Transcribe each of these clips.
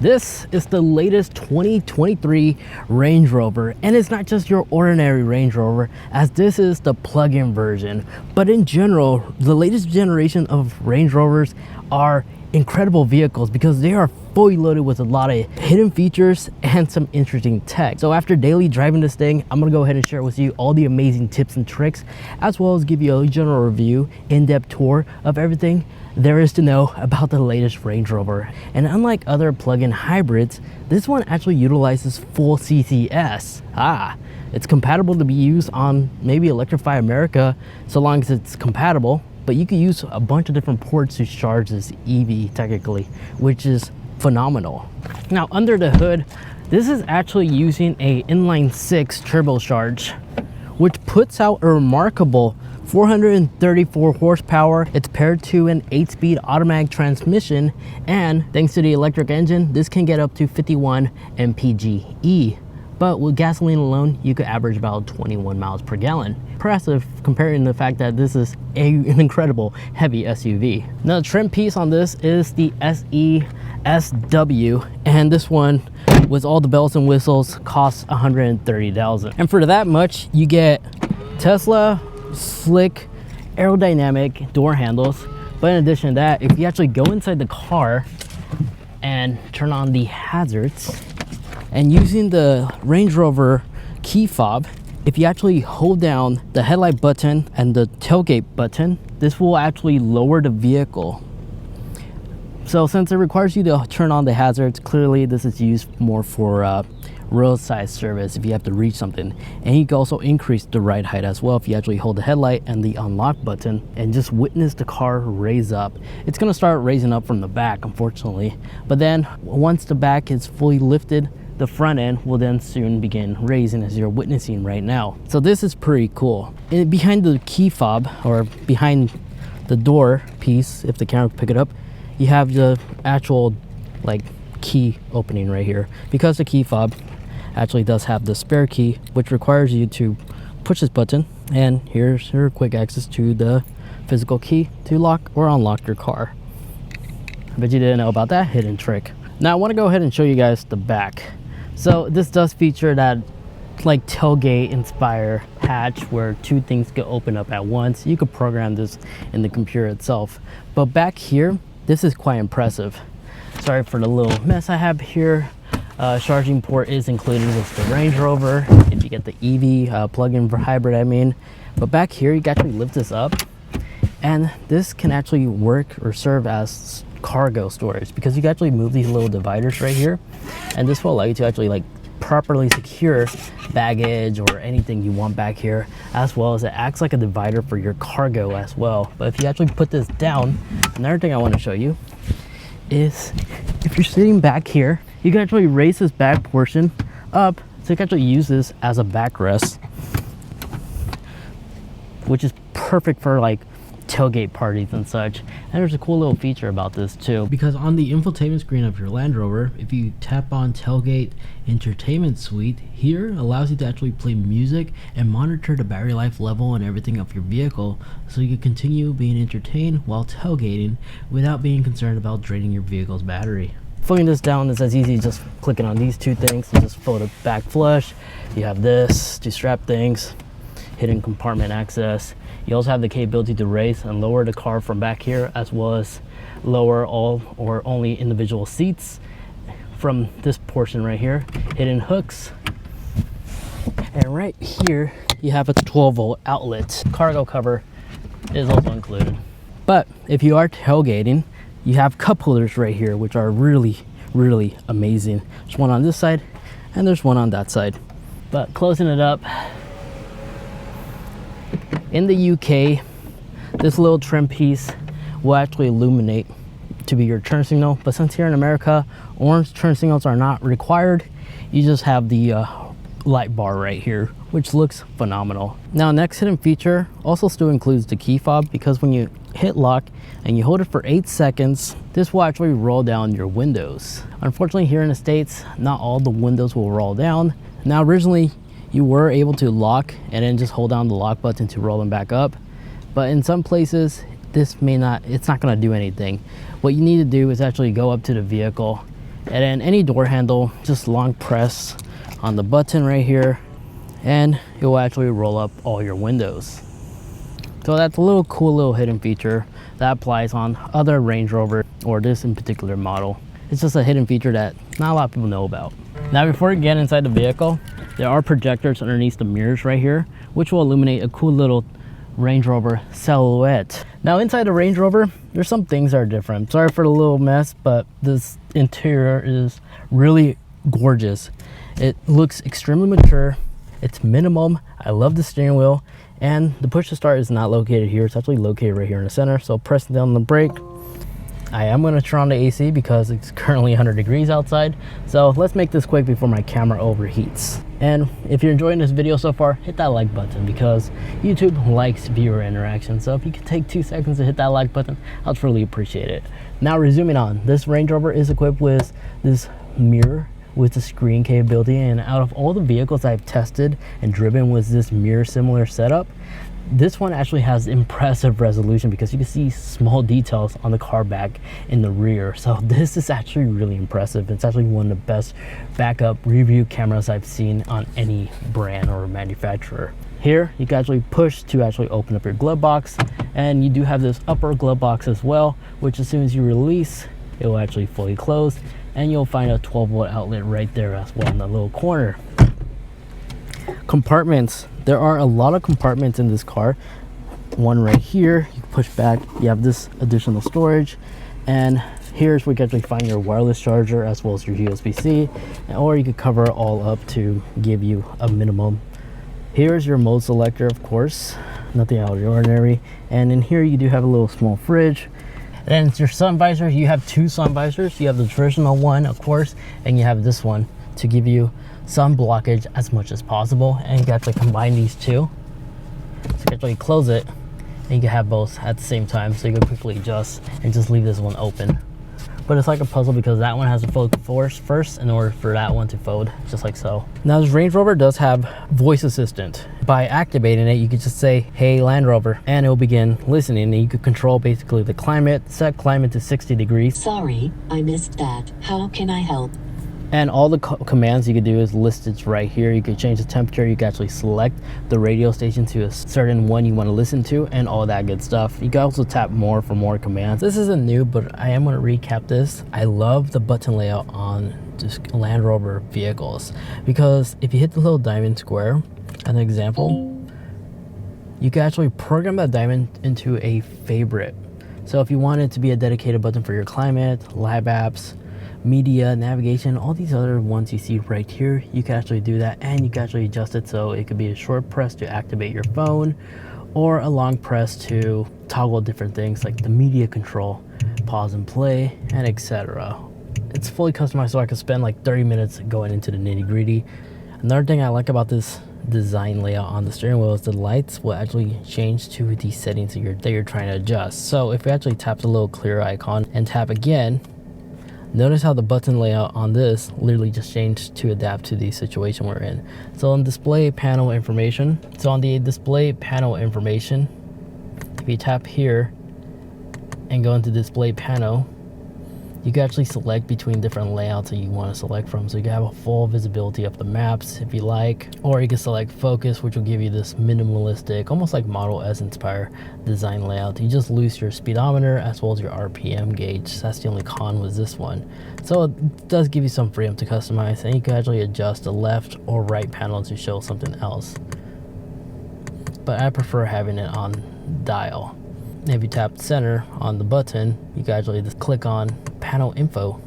This is the latest 2023 Range Rover, and it's not just your ordinary Range Rover, as this is the plug-in version. But in general, the latest generation of Range Rovers are incredible vehicles because they are fully loaded with a lot of hidden features and some interesting tech. So after daily driving this thing, I'm gonna go ahead and share with you all the amazing tips and tricks, as well as give you a general review, in-depth tour of everything there is to know about the latest Range Rover. And unlike other plug-in hybrids, this one actually utilizes full CCS. It's compatible to be used on maybe Electrify America, so long as it's compatible, but you can use a bunch of different ports to charge this EV technically, which is phenomenal. Now under the hood, this is actually using a inline-6 turbocharge, which puts out a remarkable 434 horsepower. It's paired to an 8-speed automatic transmission, and thanks to the electric engine, this can get up to 51 Mpg E. But with gasoline alone, you could average about 21 miles per gallon. Impressive, comparing the fact that this is an incredible heavy SUV. Now the trim piece on this is the SE SW, and this one, with all the bells and whistles, costs $130,000. And for that much, you get Tesla slick aerodynamic door handles. But in addition to that, if you actually go inside the car and turn on the hazards, and using the Range Rover key fob, if you actually hold down the headlight button and the tailgate button, this will actually lower the vehicle. So since it requires you to turn on the hazards, clearly this is used more for roadside service if you have to reach something. And you can also increase the ride height as well if you actually hold the headlight and the unlock button and just witness the car raise up. It's going to start raising up from the back, unfortunately, but then once the back is fully lifted, the front end will then soon begin raising, as you're witnessing right now. So this is pretty cool. And behind the key fob, or behind the door piece, if the camera can pick it up, you have the actual key opening right here. Because the key fob actually does have the spare key, which requires you to push this button, and here's your quick access to the physical key to lock or unlock your car. I bet you didn't know about that hidden trick. Now I want to go ahead and show you guys the back. So this does feature that tailgate inspire hatch where two things can open up at once. You could program this in the computer itself, but back here, this is quite impressive. Sorry for the little mess I have here. Charging port is included with the Range Rover if you get the EV plug-in for hybrid, I mean. But back here, you can actually lift this up, and this can actually work or serve as cargo storage, because you can actually move these little dividers right here, and this will allow you to actually properly secure baggage or anything you want back here, as well as it acts like a divider for your cargo as well. But if you actually put this down, another thing I want to show you is if you're sitting back here, you can actually raise this back portion up, so you can actually use this as a backrest, which is perfect for tailgate parties and such. And there's a cool little feature about this too, because on the infotainment screen of your Land Rover, if you tap on Tailgate Entertainment Suite, here allows you to actually play music and monitor the battery life level and everything of your vehicle, so you can continue being entertained while tailgating without being concerned about draining your vehicle's battery. Folding this down is as easy as just clicking on these two things and just fold it back flush. You have this to strap things, hidden compartment access. You also have the capability to raise and lower the car from back here, as well as lower all or only individual seats from this portion right here. Hidden hooks. And right here, you have a 12-volt outlet. Cargo cover is also included. But if you are tailgating, you have cup holders right here, which are really, really amazing. There's one on this side, and there's one on that side. But closing it up, in the UK, this little trim piece will actually illuminate to be your turn signal, but since here in America, orange turn signals are not required, you just have the light bar right here, which looks phenomenal. Now, next hidden feature also still includes the key fob, because when you hit lock and you hold it for 8 seconds, this will actually roll down your windows. Unfortunately, here in the States, not all the windows will roll down. Now, originally, you were able to lock and then just hold down the lock button to roll them back up, but in some places it's not going to do anything. What you need to do is actually go up to the vehicle And then any door handle, just long press on the button right here, and it will actually roll up all your windows. So that's a little cool little hidden feature that applies on other Range Rover, or this in particular model. It's just a hidden feature that not a lot of people know about. Now before we get inside the vehicle, there are projectors underneath the mirrors right here, which will illuminate a cool little Range Rover silhouette. Now inside the Range Rover, there's some things that are different. Sorry for the little mess, but this interior is really gorgeous. It looks extremely mature. It's minimum. I love the steering wheel, and the push to start is not located here. It's actually located right here in the center. So pressing down the brake, I am going to turn on the AC because it's currently 100 degrees outside. So let's make this quick before my camera overheats. And if you're enjoying this video so far, hit that like button because YouTube likes viewer interaction. So if you could take 2 seconds to hit that like button, I'd really appreciate it. Now resuming on, this Range Rover is equipped with this mirror with the screen capability, and out of all the vehicles I've tested and driven with this mirror similar setup, this one actually has impressive resolution because you can see small details on the car back in the rear. So this is actually really impressive. It's actually one of the best backup review cameras I've seen on any brand or manufacturer. Here you can actually push to actually open up your glove box, and you do have this upper glove box as well, which as soon as you release, it will actually fully close, and you'll find a 12-volt outlet right there as well in the little corner. Compartments. There are a lot of compartments in this car. One right here, you can push back, you have this additional storage, and here's where you can actually find your wireless charger as well as your USB-C, or you could cover it all up to give you a minimum. Here's your mode selector, of course, nothing out of the ordinary. And in here you do have a little small fridge. And it's your sun visor. You have 2 sun visors. You have the traditional one, of course, and you have this one to give you sun blockage as much as possible. And you can actually combine these two. So you can actually close it, and you can have both at the same time. So you can quickly adjust and just leave this one open. But it's like a puzzle because that one has to fold first in order for that one to fold, just like so. Now this Range Rover does have voice assistant. By activating it, you could just say, "Hey Land Rover," and it will begin listening, and you could control basically the climate, set climate to 60 degrees. Sorry, I missed that. How can I help? And all the commands you could do is listed right here. You could change the temperature. You can actually select the radio station to a certain one you want to listen to, and all that good stuff. You can also tap more for more commands. This isn't new, but I am going to recap this. I love the button layout on just Land Rover vehicles, because if you hit the little diamond square, as an example, you can actually program that diamond into a favorite. So if you want it to be a dedicated button for your climate, lab apps, media, navigation, all these other ones you see right here, you can actually do that, and you can actually adjust it so it could be a short press to activate your phone, or a long press to toggle different things like the media control, pause and play, and etc. It's fully customized, so I could spend like 30 minutes going into the nitty-gritty. Another thing I like about this design layout on the steering wheel is the lights will actually change to the settings that you're trying to adjust. So if you actually tap the little clear icon and tap again, notice how the button layout on this literally just changed to adapt to the situation we're in. So on display panel information, if you tap here and go into display panel, you can actually select between different layouts that you want to select from. So you can have a full visibility of the maps if you like, or you can select focus, which will give you this minimalistic, almost like Model S inspired design layout. You just lose your speedometer as well as your RPM gauge. That's the only con with this one. So it does give you some freedom to customize, and you can actually adjust the left or right panel to show something else. But I prefer having it on dial. If you tap center on the button, you can actually just click on panel info.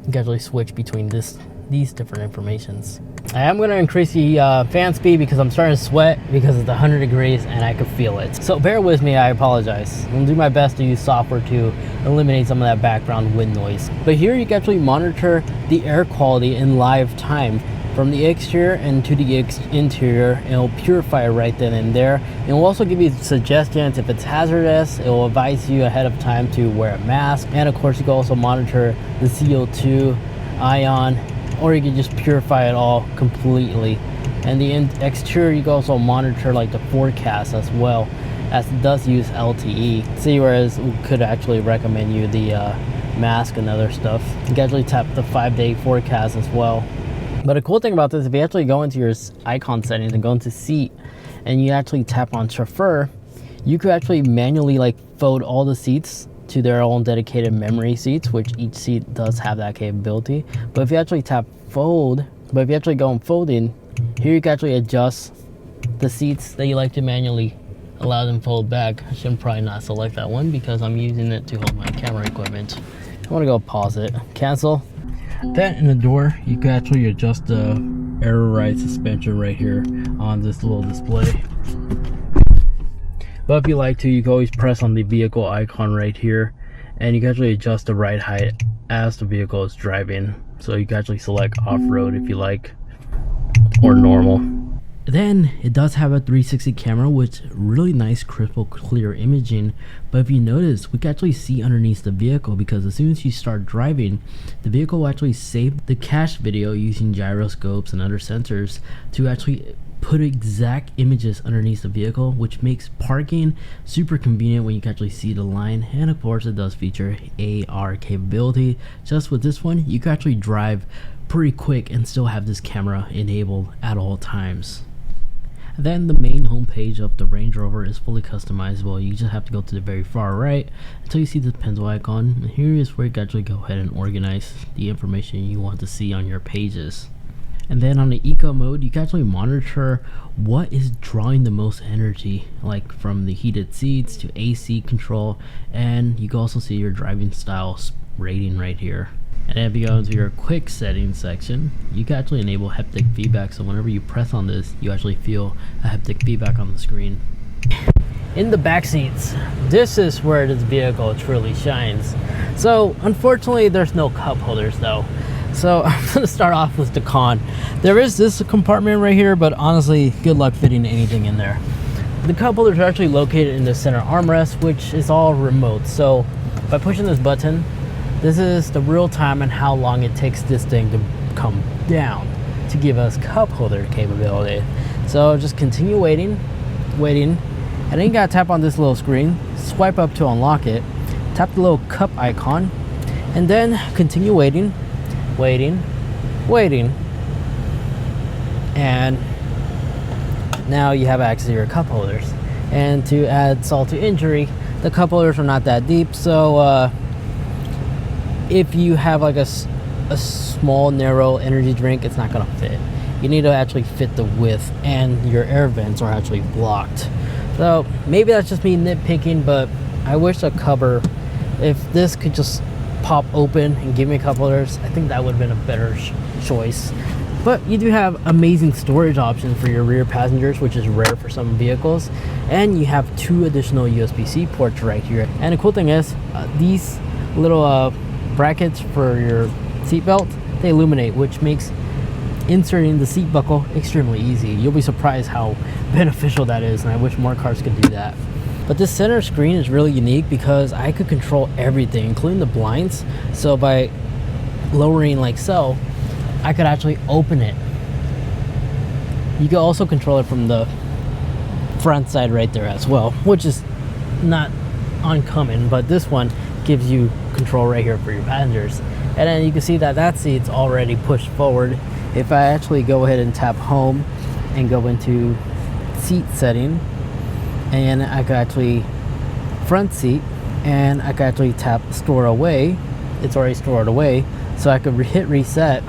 You can actually switch between these different informations. I am going to increase the fan speed because I'm starting to sweat because it's 100 degrees and I can feel it. So bear with me, I apologize. I'm going to do my best to use software to eliminate some of that background wind noise. But here you can actually monitor the air quality in live time. From the exterior and to the interior, it will purify it right then and there. It will also give you suggestions if it's hazardous. It will advise you ahead of time to wear a mask. And of course, you can also monitor the CO2, ion, or you can just purify it all completely. And the exterior, you can also monitor like the forecast as well, as it does use LTE. See, whereas we could actually recommend you the mask and other stuff. You can actually tap the 5-day forecast as well. But the cool thing about this, if you actually go into your icon settings and go into seat and you actually tap on chauffeur, you could actually manually like fold all the seats to their own dedicated memory seats, which each seat does have that capability. But if you actually tap fold, but if you actually go and folding, here you can actually adjust the seats that you like to manually allow them fold back. I should probably not select that one because I'm using it to hold my camera equipment. I want to go pause it, cancel. Then in the door, you can actually adjust the aero ride suspension right here on this little display. But if you like to, you can always press on the vehicle icon right here, and you can actually adjust the ride height as the vehicle is driving. So you can actually select off-road if you like, or normal. Then it does have a 360 camera with really nice crystal clear imaging. But if you notice, we can actually see underneath the vehicle, because as soon as you start driving, the vehicle will actually save the cache video using gyroscopes and other sensors to actually put exact images underneath the vehicle, which makes parking super convenient when you can actually see the line. And of course, it does feature AR capability. Just with this one, you can actually drive pretty quick and still have this camera enabled at all times. Then the main homepage of the Range Rover is fully customizable. You just have to go to the very far right until you see the pencil icon. And here is where you can actually go ahead and organize the information you want to see on your pages. And then on the eco mode, you can actually monitor what is drawing the most energy, like from the heated seats to AC control, and you can also see your driving style rating right here. And if you go into your quick settings section, you can actually enable haptic feedback, so whenever you press on this, you actually feel a haptic feedback on the screen. In the back seats, this is where this vehicle truly shines. So unfortunately, there's no cup holders though. So I'm going to start off with the con. There is this compartment right here, but honestly, good luck fitting anything in there. The cup holders are actually located in the center armrest, which is all remote. So by pushing this button, this is the real time and how long it takes this thing to come down to give us cup holder capability. So just continue waiting, and then you gotta tap on this little screen, swipe up to unlock it, tap the little cup icon, and then continue waiting, and now you have access to your cup holders. And to add salt to injury, the cup holders are not that deep, so if you have like a small narrow energy drink, it's not gonna fit. You need to actually fit the width, and your air vents are actually blocked. So maybe that's just me nitpicking, but I wish a cover, if this could just pop open and give me cup holders, I think that would have been a better choice. But you do have amazing storage options for your rear passengers, which is rare for some vehicles, and you have 2 additional USB-C ports right here. And the cool thing is, these little brackets for your seatbelt, they illuminate, which makes inserting the seat buckle extremely easy. You'll be surprised how beneficial that is, and I wish more cars could do that. But this center screen is really unique because I could control everything, including the blinds. So by lowering like so, I could actually open it. You can also control it from the front side right there as well, which is not uncommon, but this one gives you control right here for your passengers. And then you can see that that seat's already pushed forward. If I actually go ahead and tap home and go into seat setting, and I could actually front seat, and I could actually tap store away. It's already stored away, so I could hit reset,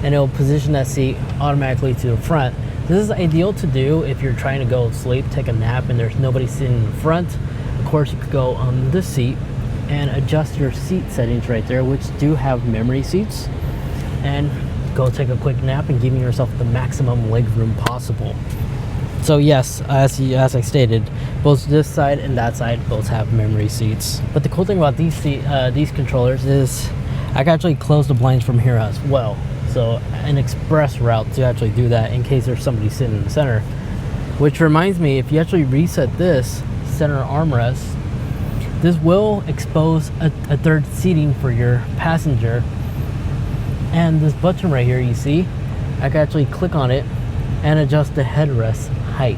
and it'll position that seat automatically to the front. This is ideal to do if you're trying to go to sleep, take a nap, and there's nobody sitting in the front. Of course, you could go on this seat and adjust your seat settings right there, which do have memory seats, and go take a quick nap and giving yourself the maximum leg room possible. So yes, as I stated, both this side and that side both have memory seats. But the cool thing about these controllers is I can actually close the blinds from here as well. So an express route to actually do that in case there's somebody sitting in the center. Which reminds me, if you actually reset this center armrest, this will expose a third seating for your passenger. And this button right here, you see, I can actually click on it and adjust the headrest height.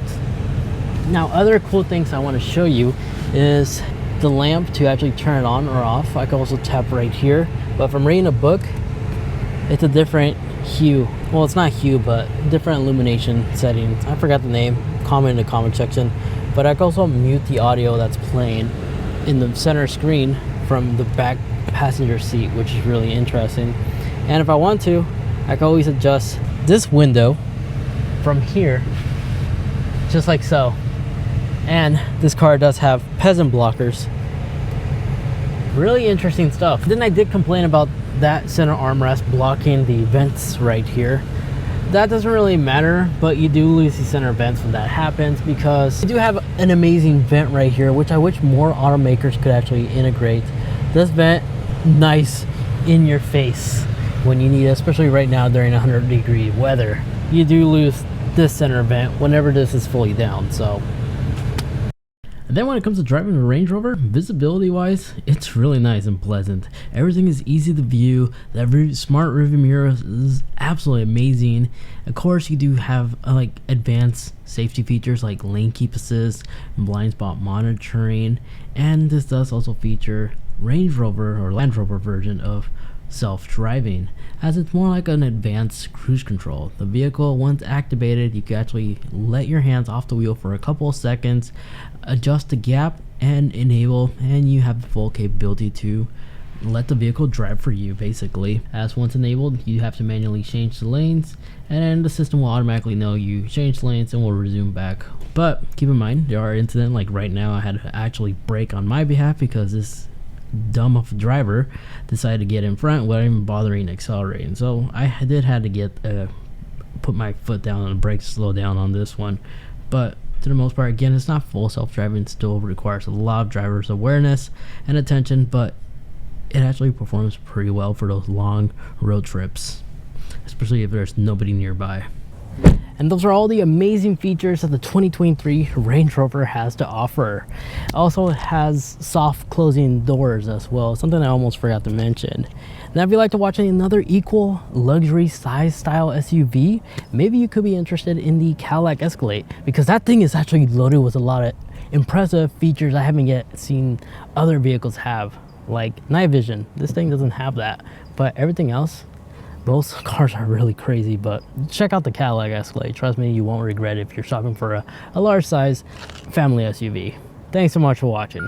Now, other cool things I want to show you is the lamp to actually turn it on or off. I can also tap right here, but if I'm reading a book, it's a different hue. Well, it's not hue, but different illumination settings. I forgot the name. Comment in the comment section. But I can also mute the audio that's playing in the center screen from the back passenger seat, which is really interesting. And if I want to, I can always adjust this window from here, just like so. And this car does have peasant blockers. Really interesting stuff. Then I did complain about that center armrest blocking the vents right here. That doesn't really matter, but you do lose the center vents when that happens, because you do have an amazing vent right here, which I wish more automakers could actually integrate. This vent, nice in your face when you need it, especially right now during 100-degree weather. You do lose this center vent whenever this is fully down. So and then when it comes to driving a Range Rover, visibility wise, it's really nice and pleasant. Everything is easy to view. The smart rearview mirror is absolutely amazing. Of course, you do have like advanced safety features like lane keep assist, blind spot monitoring, and this does also feature Range Rover or Land Rover version of self-driving, as it's more like an advanced cruise control. The vehicle, once activated, you can actually let your hands off the wheel for a couple of seconds, adjust the gap and enable, and you have the full capability to let the vehicle drive for you basically. As once enabled, you have to manually change the lanes, and then the system will automatically know you changed lanes and will resume back. But keep in mind, there are incidents like right now I had to actually brake on my behalf because this dumb of a driver decided to get in front without even bothering accelerating. So I did have to get put my foot down on the brake to slow down on this one. But to the most part, again, it's not full self-driving. It still requires a lot of driver's awareness and attention, but it actually performs pretty well for those long road trips, especially if there's nobody nearby. And those are all the amazing features that the 2023 Range Rover has to offer. It also has soft closing doors as well, something I almost forgot to mention. Now, if you like to watch another equal luxury size style SUV, maybe you could be interested in the Cadillac Escalade, because that thing is actually loaded with a lot of impressive features I haven't yet seen other vehicles have, like night vision. This thing doesn't have that, but everything else, those cars are really crazy. But check out the Cadillac Escalade. Trust me, you won't regret it if you're shopping for a large size family SUV. Thanks so much for watching.